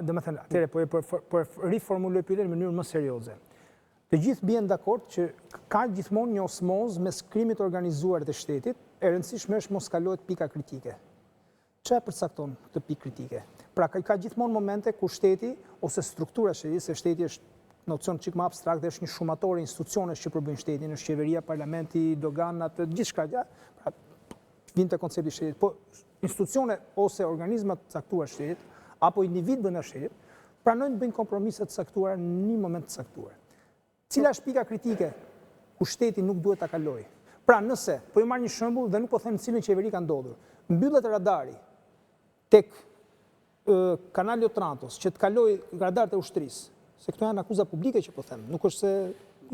domethënë, atëherë po riformuloj pyetjen në mënyrë më serioze. Të gjithë bien dakord që ka gjithmonë një osmozë mes krimit organizuar dhe shtetit, e rëndësishme është mos kalohet pika kritike. Çfarë përcakton këtë pikë kritike? Pra ka gjithmonë momente ku shteti ose struktura shtetit, se shteti është nocion çik më abstrakt dhe është një shumator institucionesh që përbëjnë shtetin, është qeveria, parlamenti, doganat, gjithçka. Pra, vinte koncepti i shtetit, po institucione ose organizmat të caktuar shtetit apo individ brenda shtetit pranojnë të bëjnë kompromise të caktuara në një moment të caktuar. Cila është pika kritike ku shteti nuk duhet ta kalojë? Pra nëse, po ju marr një shembull dhe nuk po them cilën qeveri ka ndodhur. Mbyllet radari tek kanali Otrantos që të kalojë radarët e ushtrisë, se këto janë akuza publike që po them, nuk është se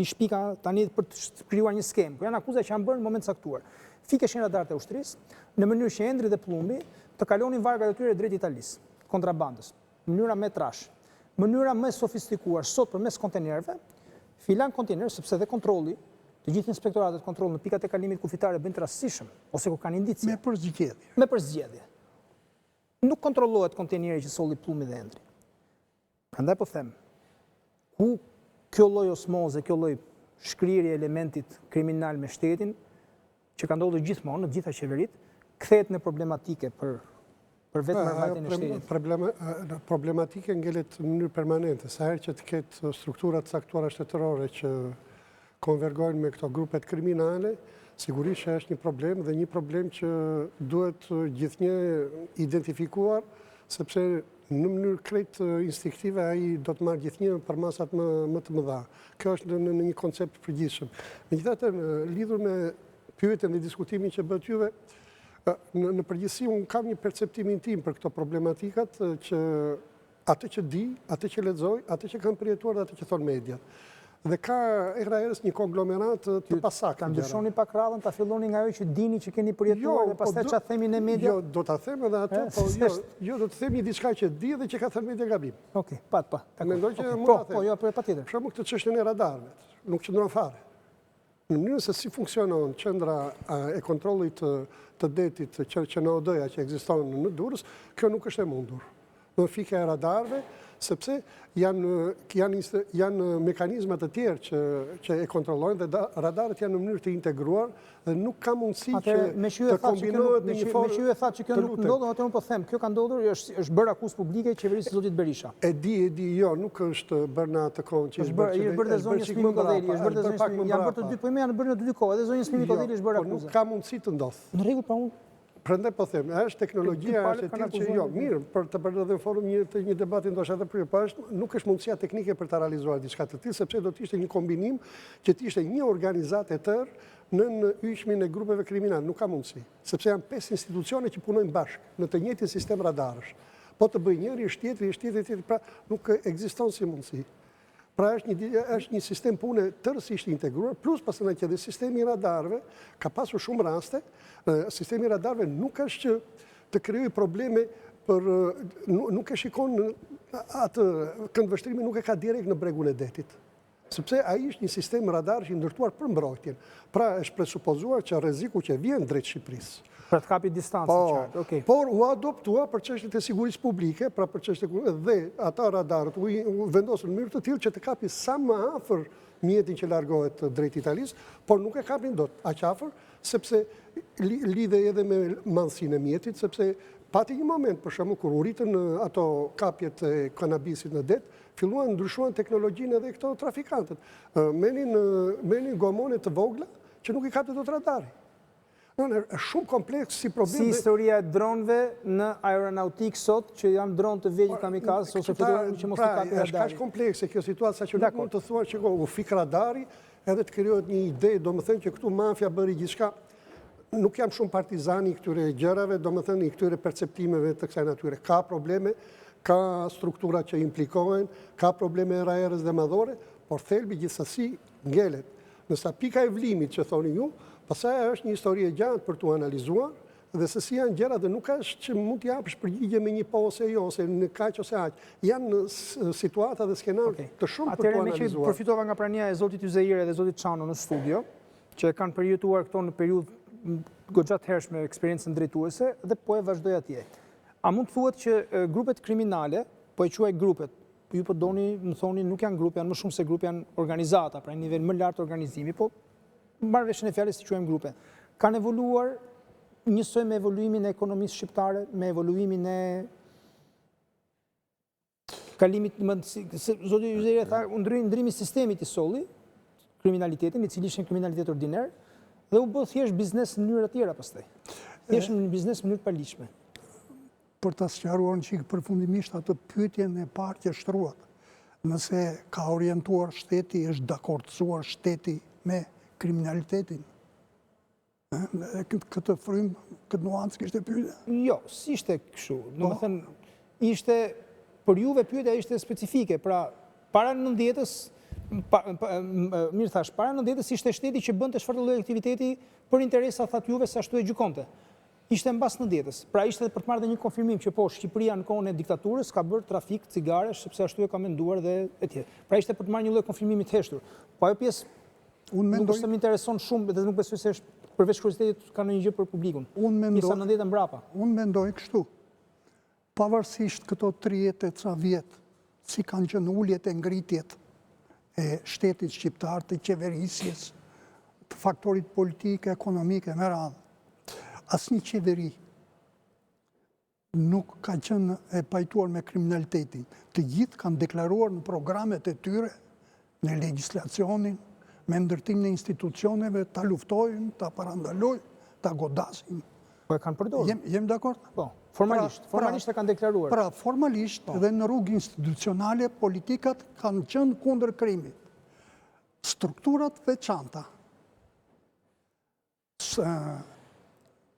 i shpika tani për të krijuar një skemë, janë akuza që janë bërë në moment caktuar. Fikeshin radarët e ushtrisë në mënyrë që Endri dhe Plumbi të kalonin vargat e tyre drejt Italisë, kontrabandës, mënyra më trash, mënyra më sofistikuar sot përmes kontenerëve. Filan kontener, sepse dhe kontrolli, të gjithë inspektoratet kontroll në pikat e kalimit kufitare bëjnë të rastësishëm, ose ku kanë indicie. Me përzgjedhje. Me përzgjedhje. Nuk kontrollohet konteneri që solli Plumbi dhe Endri. Prandaj po them, ku kjo lloj osmoze, kjo lloj shkrirje elementit kriminal me shtetin, që ka ndodhur gjithmonë në të gjitha qeveritë, kthehet në problematike për vetë marrëvajtjen e shtetit. Problematike ngelet në mënyrë permanente. Sa herë që të ketë strukturat caktuara shtetërore që konvergojnë me këto grupet kriminale, sigurisht që është një problem dhe një problem që duhet gjithnjë identifikuar, sepse në mënyrë krejt instinktive ai do të marrë gjithnjë për masat më të mëdha. Kjo është në një koncept përgjithshëm. Megjithatë, lidhur me pyetjen dhe diskutimin që bëhet juve, në përgjithësi unë kam një perceptimin tim për këto problematikat që atë që di, atë që lexoj, atë që kanë përjetuar dhe atë që thonë mediat. Dhe ka herës një konglomerat të pasaktë. Ta ndryshoni pak radhën, ta filloni nga ajo që dini që keni përjetuar dhe pastaj çfarë themi në media? Jo, do ta them edhe atë, po jo do të them një diçka që di dhe që ka thënë media gabim. Okej, pa. Mendoj që mund ta them. Po, jo, patjetër. Për shembull këtë çështjen e radarëve, nuk qëndron fare. Në mënyrën se si funksionon qendra e kontrollit të detit që në OD-ja që ekziston në Durrës, kjo nuk është e mundur. Në fike e radarëve, sepse janë mekanizmat të tjerë që e kontrollojnë dhe radarët janë në mënyrë të integruar dhe nuk ka mundësi që të kombinohet në një formë. Me që ju e thatë që kjo nuk ndodhur, atë unë po them, kjo ka ndodhur, është bërë akuzë publike qeverisë së zotit Berisha. E di, jo, nuk është bërë në atë kohë që është bërë dhe zonjës Smimi Kodeli, janë bërë të dy, po janë bërë në dy kohë, edhe zonjës Smimi Kodeli është bërë akuzë. Nuk ka mundësi të ndodhë. Në rregull, pa unë. Prandaj po them, është teknologjia është e tillë që jo, mirë, për të bërë edhe forum një debati ndoshta edhe për po nuk është mundësia teknike për të realizuar diçka të tillë, sepse do të ishte një kombinim që të ishte një organizatë e tërë në yshmin e grupeve kriminale, nuk ka mundësi, sepse janë 5 institucione që punojnë bashkë në të njëjtin sistem radarësh. Po të bëjë njëri është tjetri, pra nuk ekziston si mundësi. Pra është një sistem pune tërësisht integruar, plus pastaj që dhe sistemi i radarëve ka pasur shumë raste. Sistemi i radarëve nuk është që të krijojë probleme nuk e shikon atë këndvështrimi, nuk e ka direkt në bregun e detit. Sepse ai është një sistem radar që i ndërtuar për mbrojtjen. Pra është presupozuar që rreziku që vjen drejt Shqipërisë, për të kapi distancë qartë, okej. Por u adoptua për çështjet e sigurisë publike, pra për çështjet dhe ata radarët u vendosën në mënyrë të tillë që të kapi sa më afër mjetin që largohet drejt Italisë, por nuk e kapin dot aq afër, sepse lidhej edhe me madhësinë e mjetit, sepse pati një moment, për shembull, kur u ritën ato kapjet e kanabisit në det, filluan ndryshuan teknologjinë edhe këto trafikantët. Merrnin gomone të vogla që nuk i kapte dot radari. Është shumë kompleks si problem. Si historia e dronëve në aeronautikë sot, që janë dronë të vegjël kamikazë ose fluturojnë që mos i kapi radari. Është kaq komplekse kjo situatë sa që nuk mund të thua që u fik radari edhe të krijohet një ide, domethënë që këtu mafia bëri gjithçka. Nuk jam shumë partizani i këtyre gjërave, domethënë i këtyre perceptimeve të kësaj natyre. Ka probleme, ka struktura që implikohen, ka probleme errëherës dhe madhore, por thelbi gjithsesi ngelet. Nësa pika e vlimit që thoni ju, pastaj është një histori e gjatë për t'u analizuar dhe se si janë gjëra dhe nuk është që mund t'ja japësh përgjigje me një po ose jo, ose në kaq ose aq. Janë situata dhe skenar të shumë për t'u analizuar. Atëherë me që përfitova nga prania e zotit Yzeire dhe zotit Çano në studio, që kanë përjetuar këto në periudhë goxha të hershme eksperiencën drejtuese dhe po e vazhdoj atje. A mund të thuhet që grupet kriminale po e quaj grupet. Ju po doni, më thoni, nuk janë grupe, janë më shumë se grupe, janë organizata, pra një nivel më lartë organizimi, po marrë veshën e fjalës si quajmë grupe. Kanë evoluar njësoj me evoluimin e ekonomisë shqiptare, me evoluimin e kalimit, zoti Yzeri tha, ndrimi sistemit i solli, kriminalitetin, i cili ishin kriminalitet ordinar, dhe u bë thjesht biznes në mënyra tjera pastaj. Thjesht në biznes në mënyrë të paligjshme. Për të sqaruar që përfundimisht atë pyetjen e parë që shtruat, nëse ka orientuar shteti, është dakordsuar shteti me kriminalitetin. Këtë frym, këtë nuancë kishte pyetja? Jo, si ishte kështu. Domethënë, ishte për juve pyetja ishte specifike, pra para 90-s, mirë thash, para 90-s ishte shteti që bënte çfarë lloj aktiviteti për interesa thatë juve se ashtu e gjykonte. Ishte mbas 90-s. Pra ishte për të marrë dhe një konfirmim që po Shqipëria në kohën e diktaturës ka bërë trafik cigaresh sepse ashtu e ka menduar dhe etj. Pra ishte për të marrë një lloj konfirmimi të heshtur. Po ajo pjesë nuk është se më intereson shumë dhe nuk besoj se është përveç kuriozitetit ka ndonjë gjë për publikun. Pjesa 90 mbrapa. Unë mendoj kështu. Pavarësisht këto 30 e ca vjet, si kanë qenë uljet e ngritjet e shtetit shqiptar, të qeverisjes, të faktorit politik, ekonomik e me radhë. Asnjë qeveri nuk ka qenë e pajtuar me kriminalitetin. Të gjithë kanë deklaruar në programet e tyre, në legjislacionin, me ndërtimin e institucioneve, ta luftojnë, ta parandalojnë, ta godasin. Po e kanë përdorur. Jem dakord? Po, formalisht e kanë deklaruar. Pra, formalisht dhe në rrugë institucionale, politikat kanë qenë kundër krimit. Strukturat veçanta,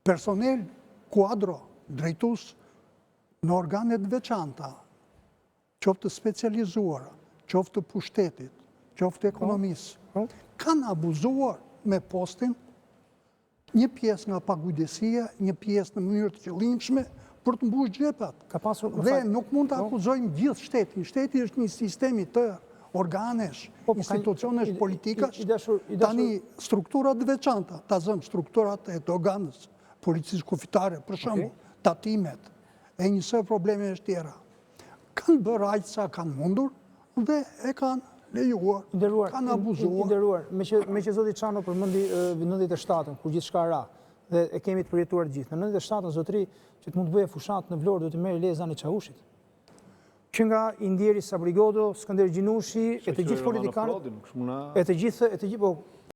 personel, kuadro, drejtus në organet veçanta, qoftë specializuara, qoftë pushtetit, qoftë ekonomisë, kanë abuzuar me postin një pjesë nga pagujdesia, një pjesë në mënyrë të qëllimshme për të mbush xhepat. Dhe nuk mund të akuzojmë gjithë shtetin. Shteti është një sistem i tërë, organesh, institucionesh politikash, tani strukturat veçanta, ta zëmë strukturat e doganës, policisë kufitare, për shembull, tatimet, e njësoj probleme e tjera. Kanë bërë aq sa kanë mundur dhe e kanë lejuar, kanë abuzuar. Nderuar, me që zoti Çano përmendi 97-ën, kur gjithçka ra, dhe e kemi të përjetuar gjithë. Në 97-ën, zotëri, që të mund të bëje fushat në Vlorë, do të merri lezan e Çavushit. Që nga Indieri Sabrigodo, Skënder Gjinushi, e të gjithë politikanët, e të gjithë, po,